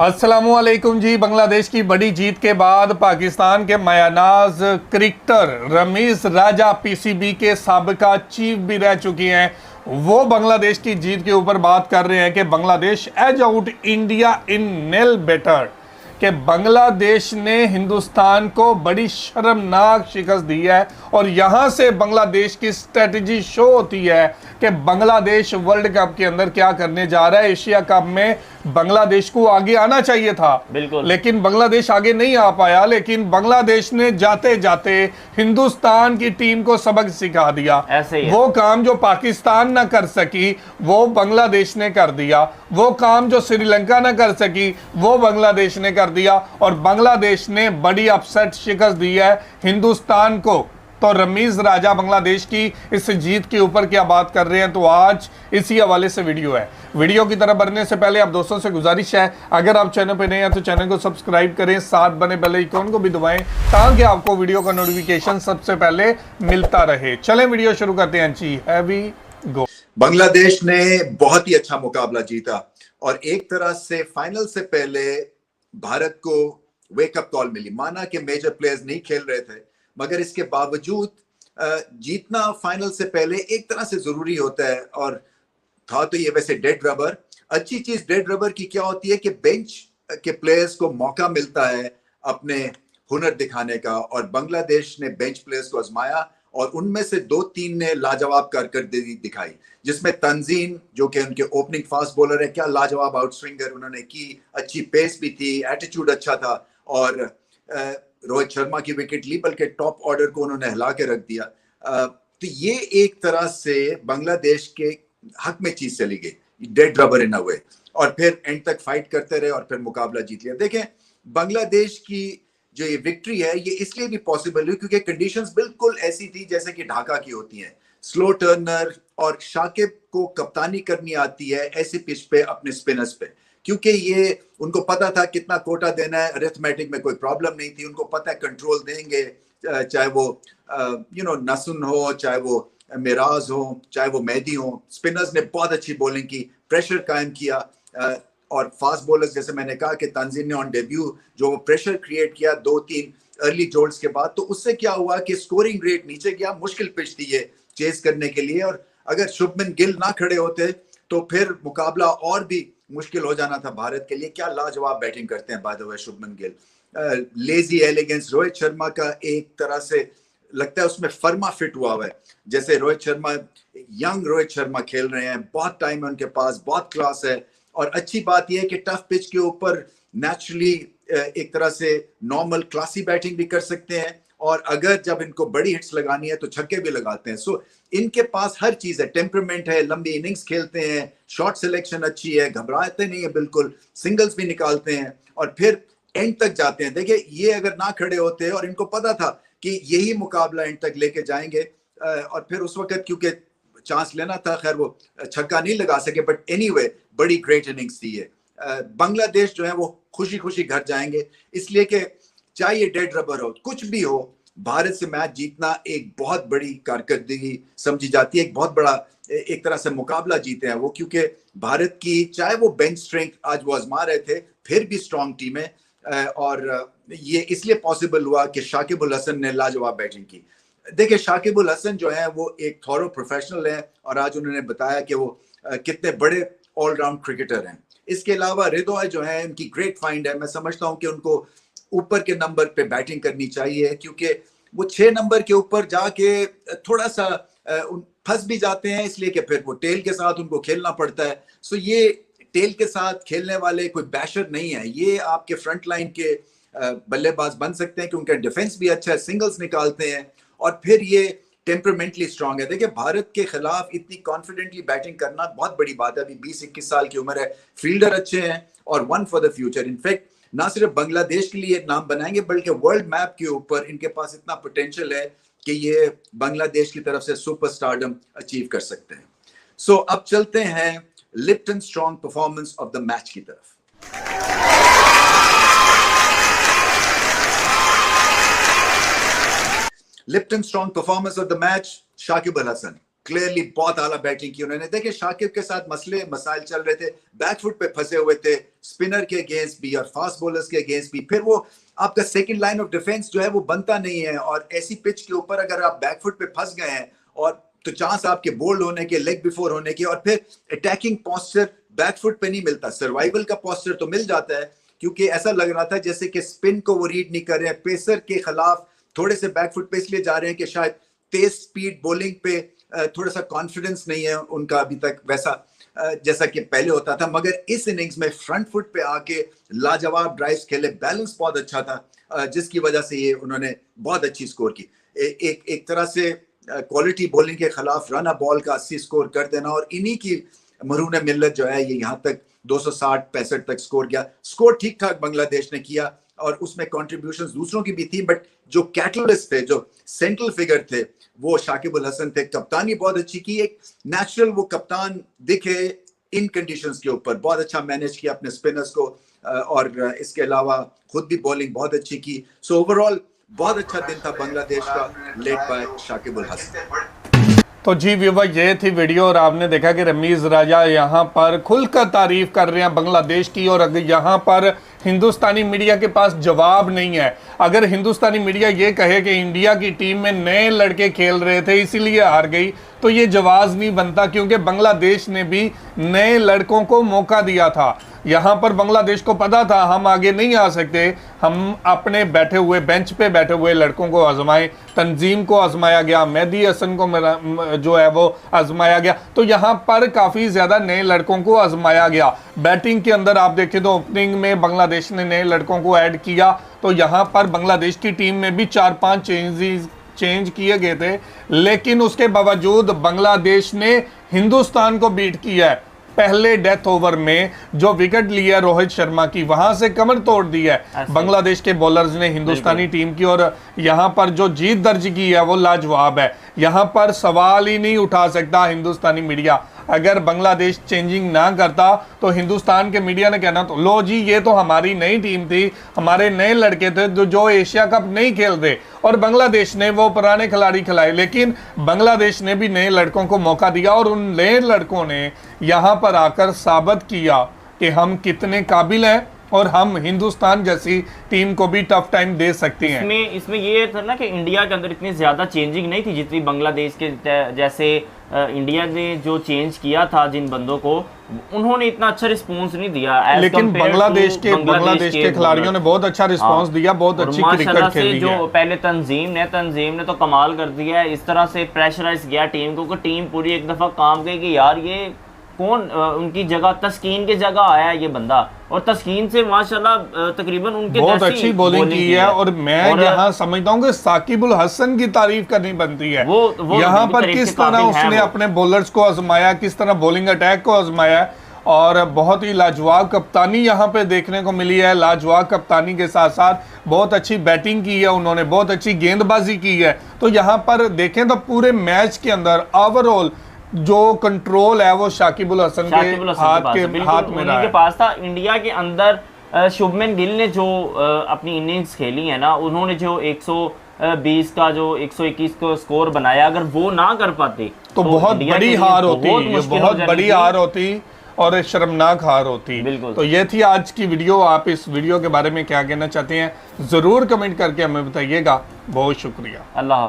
अस्सलामुअलैकुम जी। बांग्लादेश की बड़ी जीत के बाद पाकिस्तान के मायानाज क्रिकेटर रमीज राजा पीसीबी के साबिका चीफ भी रह चुकी हैं। वो बांग्लादेश की जीत के ऊपर बात कर रहे हैं कि Bangladesh edge out India in nail biter Bangladesh ने हिंदुस्तान को बड़ी शर्मनाक शिकस्त दी है। और यहां से बांग्लादेश की स्ट्रेटजी शो होती है कि बांग्लादेश वर्ल्ड कप के अंदर क्या करने जा रहा है। एशिया कप में बांग्लादेश को आगे आना चाहिए था, बिल्कुल, लेकिन बांग्लादेश आगे नहीं आ पाया। लेकिन बांग्लादेश ने जाते जाते हिंदुस्तान की टीम को सबक सिखा दिया। ऐसे ही है। वो काम जो पाकिस्तान ना कर सकी वो बांग्लादेश ने कर दिया, वो काम जो श्रीलंका ना कर सकी वो बांग्लादेश ने कर दिया। और बांग्लादेश ने बड़ी अपसेट शिकस्त दी है हिंदुस्तान को। तो रमीज राजा बांग्लादेश की इस जीत के ऊपर क्या बात कर रहे हैं, तो आज इसी हवाले से वीडियो है। वीडियो की तरफ बढ़ने से पहले आप दोस्तों से गुजारिश है, अगर आप चैनल पर नए हैं तो चैनल को सब्सक्राइब करें, साथ बने बेल आइकन को भी दबाएं ताकि आपको वीडियो का नोटिफिकेशन सबसे पहले मिलता रहे। चलें वीडियो शुरू करते हैं जी। हैवी गो। बांग्लादेश ने बहुत ही अच्छा मुकाबला जीता और एक तरह से फाइनल से पहले भारत को वेकअप कॉल मिली। माना कि मेजर प्लेयर्स नहीं खेल रहे थे, मगर इसके बावजूद जीतना फाइनल से पहले एक तरह से जरूरी होता है। और था तो ये वैसे डेड रबर। अच्छी चीज डेड रबर की क्या होती है कि बेंच के प्लेयर्स को मौका मिलता है अपने हुनर दिखाने का। और बांग्लादेश ने बेंच प्लेयर्स को आजमाया और उनमें से 2-3 ने लाजवाब कारकर्दगी दिखाई, जिसमें तंजीम जो कि उनके ओपनिंग फास्ट बॉलर है, क्या लाजवाब आउट स्विंगर उन्होंने की। अच्छी पेस भी थी, एटीट्यूड अच्छा था। और रोहित शर्मा की विकेट ली, बल्कि टॉप ऑर्डर को उन्होंने हिला के रख दिया। तो ये एक तरह से बांग्लादेश के हक में चीज चली गई, डेड रबर इन अ वे। और फिर एंड तक फाइट करते रहे और फिर मुकाबला जीत लिया। देखें, बांग्लादेश की जो ये विक्ट्री है ये इसलिए भी पॉसिबल हुई क्योंकि कंडीशंस बिल्कुल ऐसी थी जैसे कि ढाका की होती हैं। स्लो टर्नर और शाकिब को कप्तानी करनी आती है ऐसे पिच पे अपने स्पिनर्स पे, क्योंकि ये उनको पता था कितना कोटा देना है। अरिथमेटिक में कोई प्रॉब्लम नहीं थी, उनको पता है कंट्रोल देंगे, चाहे वो नसन हो, चाहे वो मिराज हो, चाहे वो मेहदी हो। स्पिनर्स ने बहुत अच्छी बॉलिंग की, प्रेशर कायम किया। और फास्ट बॉलर्स जैसे मैंने कहा कि तंजीम ने ऑन डेब्यू जो वो प्रेशर क्रिएट किया 2-3 अर्ली जोल्स के बाद, तो उससे क्या हुआ कि स्कोरिंग रेट नीचे गया। मुश्किल पिच थी ये चेस करने के लिए। और अगर शुभमन गिल ना खड़े होते तो फिर मुकाबला और भी मुश्किल हो जाना था भारत के लिए। क्या लाजवाब बैटिंग करते हैं by the way Shubman Gill. Lazy elegance Rohit Sharma का एक तरह से लगता है उसमें फर्मा फिट हुआ है। जैसे रोहित शर्मा, यंग रोहित शर्मा खेल रहे हैं, बहुत टाइम है उनके पास, बहुत क्लास है। और अच्छी बात यह है कि टफ पिच के ऊपर नेचुरली एक तरह से नॉर्मल क्लासी बैटिंग भी कर सकते हैं। और अगर जब इनको बड़ी हिट्स लगानी है तो छक्के भी लगाते हैं। सो इनके पास हर चीज है, टेम्परामेंट है, लंबी इनिंग्स खेलते हैं, शॉट सिलेक्शन अच्छी है, घबराते नहीं है बिल्कुल, सिंगल्स भी निकालते हैं और फिर एंड तक जाते हैं। देखिए, ये अगर ना खड़े होते और इनको पता था कि यही मुकाबला एंड तक लेके जाएंगे, और फिर उस वक्त क्योंकि चांस लेना था, खैर वो छक्का नहीं लगा सके, बट एनीवे बड़ी ग्रेट इनिंग्स थी ये। बांग्लादेश जो है वो खुशी खुशी घर जाएंगे, इसलिए कि चाहे डेड रबर हो, कुछ भी हो, भारत से मैच जीतना एक बहुत बड़ी कारकर्दगी समझी जाती है। एक बहुत बड़ा एक तरह से मुकाबला जीते हैं वो, क्योंकि भारत की चाहे वो बेंच स्ट्रेंथ आज वो आजमा रहे थे, फिर भी स्ट्रॉन्ग टीम है। और ये इसलिए पॉसिबल हुआ कि शाकिब अल हसन ने लाजवाब बैटिंग की। देखिए, शाकिब अल हसन जो है वो एक थॉरो प्रोफेशनल है और आज उन्होंने बताया कि वो कितने बड़े ऑलराउंड क्रिकेटर हैं। इसके अलावा रिदवाई जो है उनकी ग्रेट फाइंड है। मैं समझता हूं कि उनको ऊपर के नंबर पे बैटिंग करनी चाहिए, क्योंकि वो 6 नंबर के ऊपर जाके थोड़ा सा फंस भी जाते हैं, इसलिए कि फिर वो टेल के साथ उनको खेलना पड़ता है। सो ये टेल के साथ खेलने वाले कोई बैशर नहीं है, ये आपके फ्रंट लाइन के बल्लेबाज बन सकते हैं कि उनका डिफेंस भी अच्छा है, सिंगल्स निकालते हैं और फिर ये टेम्परामेंटली स्ट्रांग है। देखिए, भारत के खिलाफ इतनी कॉन्फिडेंटली बैटिंग करना बहुत बड़ी बात है। अभी 20-21 साल की उम्र है, फील्डर अच्छे हैं और one for the future. In fact ना सिर्फ बांग्लादेश के लिए नाम बनाएंगे, बल्कि वर्ल्ड मैप के ऊपर इनके पास इतना पोटेंशियल है कि ये बांग्लादेश की तरफ से सुपरस्टारडम अचीव कर सकते हैं। सो अब चलते हैं Lipton strong performance of the match की तरफ। Lipton strong performance of the match, Shakib Al Hasan. Clearly बहुत आला बैटिंग की उन्होंने। देखिए शाकिब के साथ मसले मसाइल चल रहे थे, बैकफुट पे फंसे हुए थे, स्पिनर के अगेंस्ट भी और फास्ट बॉलर्स के अगेंस्ट भी। फिर वो आपका सेकंड लाइन ऑफ डिफेंस जो है वो बनता नहीं है, और ऐसी पिच के ऊपर अगर आप बैकफुट पे फंस गए हैं और तो चांस आपके बोल्ड होने के, लेग बिफोर होने के, और फिर अटैकिंग पोस्चर बैकफुट पे नहीं मिलता। सर्वाइवल का पोस्चर तो मिल जाता है, क्योंकि ऐसा लग रहा था जैसे कि स्पिन को वो रीड नहीं कर रहे हैं, पेसर के खिलाफ थोड़े से बैकफुट पे इसलिए जा रहे हैं कि शायद तेज स्पीड बॉलिंग पे थोड़ा सा कॉन्फिडेंस नहीं है उनका अभी तक वैसा जैसा कि पहले होता था। मगर इस इनिंग्स में फ्रंट फुट पे आके लाजवाब ड्राइव्स खेले, बैलेंस बहुत अच्छा था, जिसकी वजह से ये उन्होंने बहुत अच्छी स्कोर की। एक तरह से क्वालिटी बॉलिंग के खिलाफ रन बॉल का 80 स्कोर कर देना, और इन्हीं की मरून मिल्लत जो है ये यहाँ तक 260-65 तक स्कोर किया। स्कोर ठीक ठाक बांग्लादेश ने किया, और उसमें कॉन्ट्रीब्यूशन दूसरों की भी थी, बट जो कैटलिस्ट थे, जो सेंट्रल फिगर थे, वो शाकिब अल हसन थे। कप्तानी बहुत अच्छी की, एक नेचुरल वो कप्तान दिखे इन कंडीशंस के ऊपर, बहुत अच्छा मैनेज किया अपने स्पिनर्स को, और इसके अलावा खुद भी बॉलिंग बहुत अच्छी की। सो ओवरऑल बहुत अच्छा दिन था बांग्लादेश का, लेड बाय शाकिब अल हसन। तो जी व्यूवर, ये थी वीडियो, और आपने देखा कि रमीज राजा यहाँ पर खुलकर तारीफ कर रहे हैं बांग्लादेश की, और अगर यहाँ पर हिंदुस्तानी मीडिया के पास जवाब नहीं है। अगर हिंदुस्तानी मीडिया ये कहे कि इंडिया की टीम में नए लड़के खेल रहे थे इसीलिए हार गई, तो ये जवाब नहीं बनता, क्योंकि बांग्लादेश ने भी नए लड़कों को मौका दिया था। यहाँ पर बांग्लादेश को पता था हम आगे नहीं आ सकते, हम अपने बैठे हुए बेंच पे बैठे हुए लड़कों को आजमाएं। तंजीम को आजमाया गया, मेहदी हसन को जो है वो आजमाया गया, तो यहाँ पर काफ़ी ज़्यादा नए लड़कों को आजमाया गया। बैटिंग के अंदर आप देखें तो ओपनिंग में बांग्लादेश ने नए लड़कों को ऐड किया, तो यहाँ पर बांग्लादेश की टीम में भी 4-5 चेंज किए गए थे, लेकिन उसके बावजूद बांग्लादेश ने हिंदुस्तान को बीट किया है। पहले डेथ ओवर में जो विकेट लिया रोहित शर्मा की, वहां से कमर तोड़ दी है बांग्लादेश के बॉलर्स ने हिंदुस्तानी टीम की, और यहां पर जो जीत दर्ज की है वो लाजवाब है। यहां पर सवाल ही नहीं उठा सकता हिंदुस्तानी मीडिया। अगर बांग्लादेश चेंजिंग ना करता तो हिंदुस्तान के मीडिया ने कहना तो लो जी ये तो हमारी नई टीम थी, हमारे नए लड़के थे जो एशिया कप नहीं खेल रहे, और बांग्लादेश ने वो पुराने खिलाड़ी खिलाए। लेकिन बांग्लादेश ने भी नए लड़कों को मौका दिया, और उन नए लड़कों ने यहाँ पर आकर साबित किया कि हम कितने काबिल हैं, और हम हिंदुस्तान जैसी टीम को भी टफ टाइम दे सकते हैं। इसमें ये था ना कि इंडिया के अंदर इतनी ज़्यादा चेंजिंग नहीं थी जितनी बांग्लादेश के जैसे इंडिया ने जो चेंज किया था जिन बंदों को, उन्होंने इतना अच्छा रिस्पांस नहीं दिया। लेकिन बांग्लादेश के खिलाड़ियों ने बहुत अच्छा रिस्पांस दिया, बहुत अच्छी क्रिकेट खेली है। जो पहले तंजीम ने तो कमाल कर दिया है, इस तरह से प्रेशराइज किया टीम को कि टीम पूरी एक दफ़ा काम गई कि यार ये कौन उनकी जगह, तस्कीन की जगह आया ये बंदा, और तस्कीन से माशाल्लाह तकरीबन उनके बहुत अच्छी बॉलिंग की है। और मैं यहाँ समझता हूँ कि साकिब अल हसन की तारीफ करनी बनती है। वो यहाँ पर किस तरह उसने अपने बॉलर्स को आजमाया, किस तरह बॉलिंग अटैक को आजमाया, और बहुत ही लाजवाब कप्तानी यहाँ पे देखने को मिली है। लाजवाब कप्तानी के साथ साथ बहुत अच्छी बैटिंग की है उन्होंने, बहुत अच्छी गेंदबाजी की है। तो यहाँ पर देखें तो पूरे मैच के अंदर ओवरऑल जो कंट्रोल है वो शाकिब अल हसन के हाथ में रहा है। पास था। इंडिया के अंदर शुभमन गिल ने जो अपनी इनिंग्स खेली है ना, उन्होंने जो 120 का जो 121 को स्कोर बनाया, अगर वो ना कर पाते तो बहुत बड़ी हार होती, बहुत बड़ी हार होती और शर्मनाक हार होती। बिल्कुल। तो ये थी आज की वीडियो। आप इस वीडियो के बारे में क्या कहना चाहते हैं जरूर कमेंट करके हमें बताइएगा। बहुत शुक्रिया। अल्लाह।